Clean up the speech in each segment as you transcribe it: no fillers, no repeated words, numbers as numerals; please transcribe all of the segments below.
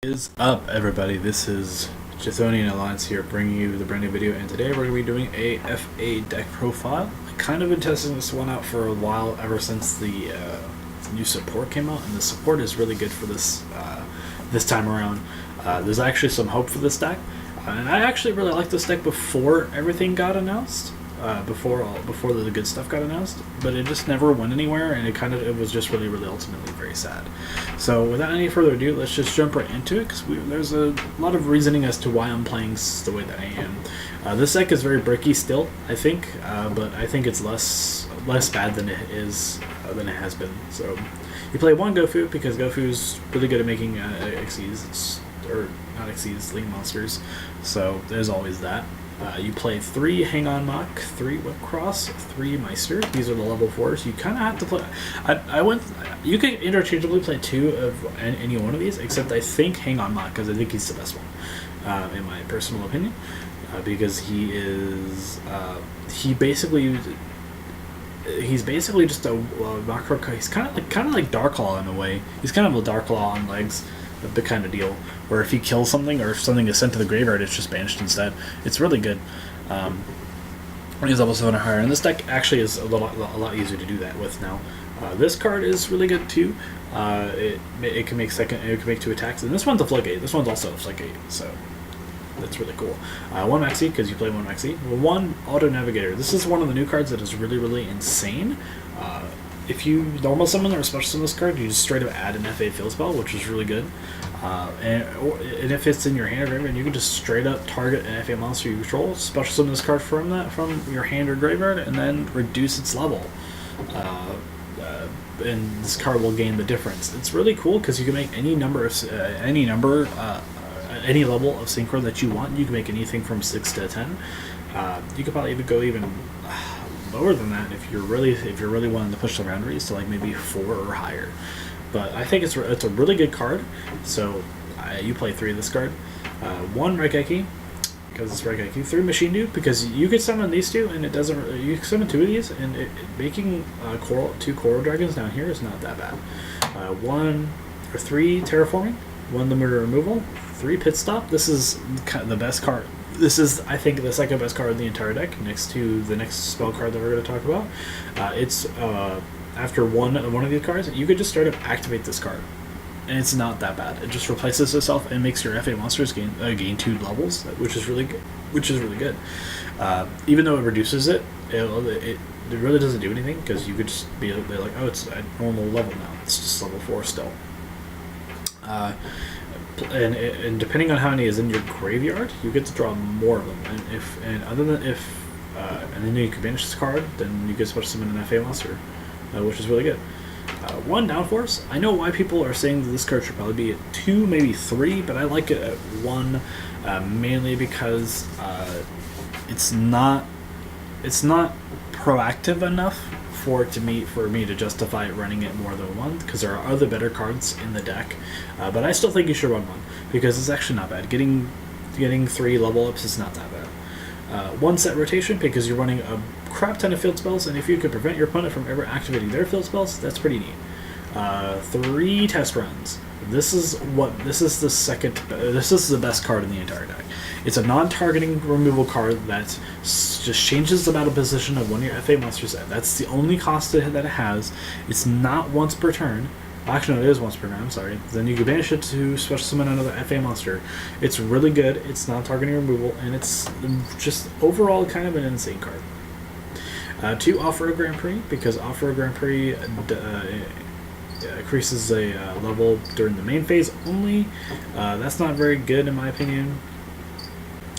Is up, everybody? This is Jethonian Alliance here, bringing you the brand new video, and today we're going to be doing a FA deck profile. I've kind of been testing this one out for a while, ever since the new support came out, and the support is really good for this this time around. There's actually some hope for this deck, and I actually really liked this deck before everything got announced. Before the good stuff got announced, but it just never went anywhere, and it was just really ultimately very sad. So without any further ado, let's just jump right into it, because there's a lot of reasoning as to why I'm playing the way that I am. This deck is very bricky still, I think, but I think it's less bad than it has been. So you play one Gofu, because Gofu's really good at making XEs, or not XEs, Lean monsters. So there's always that. You play 3 Hang On Mach, 3 Whip Cross, 3 Meister. These are the level 4s. You kind of have to play. You could interchangeably play 2 of any one of these, except I think Hang On Mach, because I think he's the best one, in my personal opinion, because he's basically just a macro. He's kind of like Darklaw in a way. He's kind of a Darklaw on legs. The kind of deal where if he kills something, or if something is sent to the graveyard, it's just banished instead. It's really good. He's level 7 or higher, and this deck actually is a lot easier to do that with now. This card is really good too. It can make 2 attacks, and this one's a floodgate. This one's also a floodgate, so that's really cool. 1 Maxi, because you play 1 Maxi. 1 Auto Navigator. This is one of the new cards that is really insane. If you normal summon or special summon this card, you just straight up add an FA field spell, which is really good. And if it's in your hand or graveyard, you can just straight up target an FA monster you control, special summon this card from your hand or graveyard, and then reduce its level. And this card will gain the difference. It's really cool because you can make any level of Synchro that you want. You can make anything from 6 to 10. You could probably even go lower than that if you're really wanting to push the boundaries to like maybe 4 or higher. But I think it's a really good card. So you play 3 of this card. 1 Raigeki, because it's Raigeki. 3 Machine Duplication, because you could summon these 2 and it doesn't. You summon 2 of these, and making 2 Coral Dragons down here is not that bad. 3 Terraforming, 1 Limiter Removal, 3 Pit Stop. This is the best card. This is, I think, the second best card in the entire deck, next to the next spell card that we're going to talk about. It's after one of these cards, you could just straight up activate this card, and it's not that bad. It just replaces itself and makes your FA monsters gain 2 levels, which is really good. Even though it reduces it really doesn't do anything, because you could just be like, oh, it's at normal level now. It's just level 4 still. And depending on how many is in your graveyard, you get to draw more of them. And then you can banish this card, then you get special summon an FA monster, which is really good. 1 Downforce. I know why people are saying that this card should probably be at 2, maybe 3, but I like it at 1, mainly because it's not proactive enough for me to justify running it more than 1, because there are other better cards in the deck. But I still think you should run 1, because it's actually not bad. Getting 3 level ups is not that bad. 1 set rotation, because you're running a crap ton of field spells, and if you could prevent your opponent from ever activating their field spells, that's pretty neat. 3 test runs. This is the best card in the entire deck. It's a non-targeting removal card that just changes the battle position of one of your FA monsters. That's the only cost that it has. It's not once per turn. Actually, no, it is once per turn. I'm sorry. Then you can banish it to special summon another FA monster. It's really good. It's non-targeting removal, and it's just overall kind of an insane card. 2 Off-Road Grand Prix, because Off-Road Grand Prix increases a level during the main phase only. That's not very good in my opinion.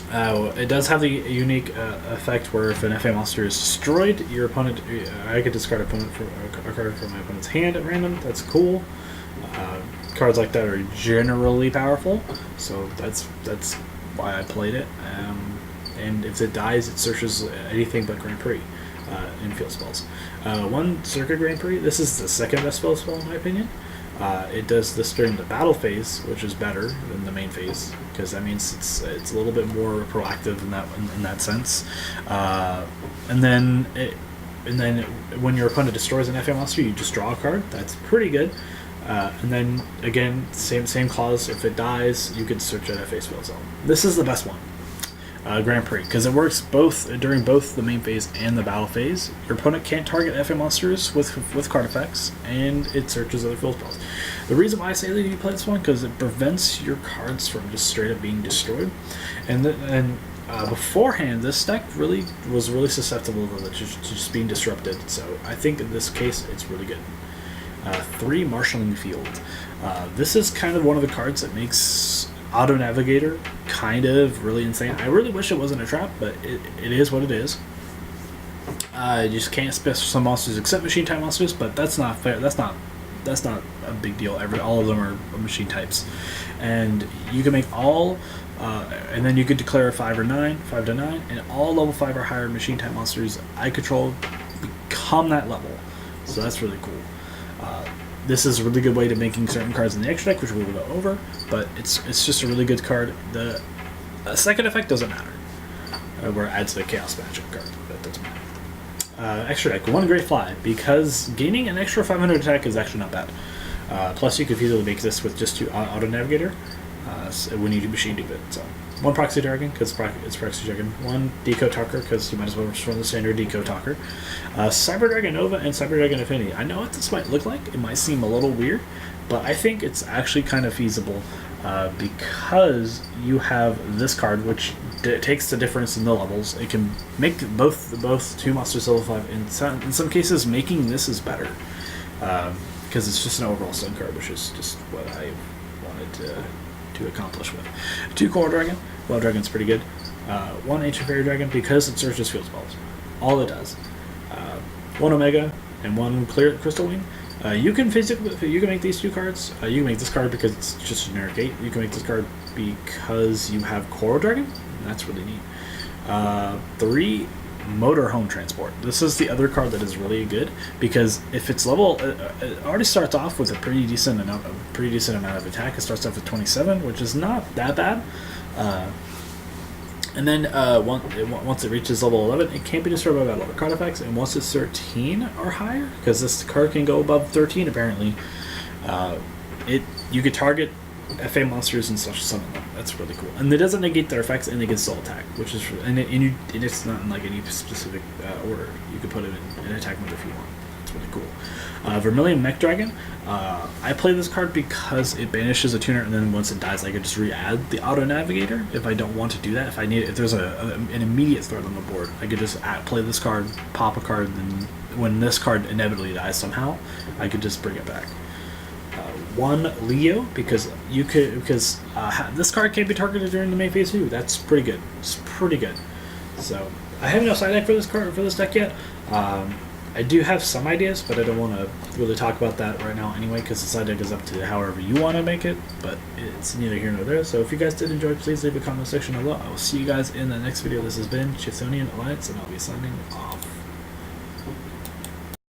It does have the unique effect where if an FA monster is destroyed, your opponent, I could discard a card from my opponent's hand at random. That's cool. Cards like that are generally powerful, so that's why I played it. And if it dies, it searches anything but Grand Prix in field spells. 1 Circuit Grand Prix. This is the second best field spell in my opinion. It does this during the battle phase, which is better than the main phase, because that means it's a little bit more proactive in that sense. And then when your opponent destroys an FA monster, you just draw a card. That's pretty good. And then again, same clause. If it dies, you can search it at face field zone. This is the best one, Grand Prix, because it works both during both the main phase and the battle phase. Your opponent can't target FA monsters with card effects, and it searches other field spells. The reason why I say that you play this one, because it prevents your cards from just straight up being destroyed, and beforehand, this deck was really susceptible to just being disrupted. So I think in this case, it's really good. 3 Marshalling Field. This is kind of one of the cards that makes Auto Navigator kind of really insane. I really wish it wasn't a trap, but it is what it is. You just can't special some monsters except machine type monsters, but that's not fair. That's not a big deal. All of them are machine types, and you can make all. And then you could declare 5 to 9, and all level 5 or higher machine type monsters I control become that level. So that's really cool. This is a really good way to making certain cards in the extra deck, which we will go over, but it's just a really good card. The second effect doesn't matter, where it adds the Chaos Magic card. That doesn't matter. Extra deck, 1 Greatfly, because gaining an extra 500 attack is actually not bad. Plus, you could easily make this with just 2 Auto Navigator. When you do Machine Duplication. So 1 Proxy Dragon, because it's Proxy Dragon. 1 Decode Talker, because you might as well just run the standard Decode Talker. Cyber Dragon Nova and Cyber Dragon Affinity. I know what this might look like. It might seem a little weird, but I think it's actually kind of feasible because you have this card, which takes the difference in the levels. It can make both 2 monsters level 5. In some cases, making this is better because it's just an overall stun card, which is just what I wanted to accomplish with. 2 Coral Dragon. Well, Dragon's pretty good. 1 Ancient Fairy Dragon, because it searches field spells. All it does. 1 Omega and 1 Clear Crystal Wing. You can make these 2 cards. You can make this card because it's just a generic 8. You can make this card because you have Coral Dragon. That's really neat. 3 Motorhome Transport. This is the other card that is really good, because if it's level, it already starts off with a pretty decent amount of attack. It starts off with 27, which is not that bad. And then once it reaches level 11, it can't be destroyed by battle or card effects. And once it's 13 or higher, because this card can go above 13 apparently, you could target FA monsters and summon them. That's really cool, and it doesn't negate their effects, and they can still attack, which is and it's not in like any specific order. You could put it in attack mode if you want. That's really cool. Vermillion Mech Dragon. I play this card because it banishes a tuner, and then once it dies, I could just re-add the Auto Navigator if I don't want to do that. If there's an immediate threat on the board, I could just play this card, pop a card, and then when this card inevitably dies somehow, I could just bring it back. 1 Leo, because this card can't be targeted during the main phase too. That's pretty good. It's pretty good. So I have no side deck for this deck yet. I do have some ideas, but I don't want to really talk about that right now anyway, because the side deck is up to however you want to make it. But it's neither here nor there. So if you guys did enjoy, please leave a comment section below. I will see you guys in the next video. This has been Chisonian Alliance, and I'll be signing off.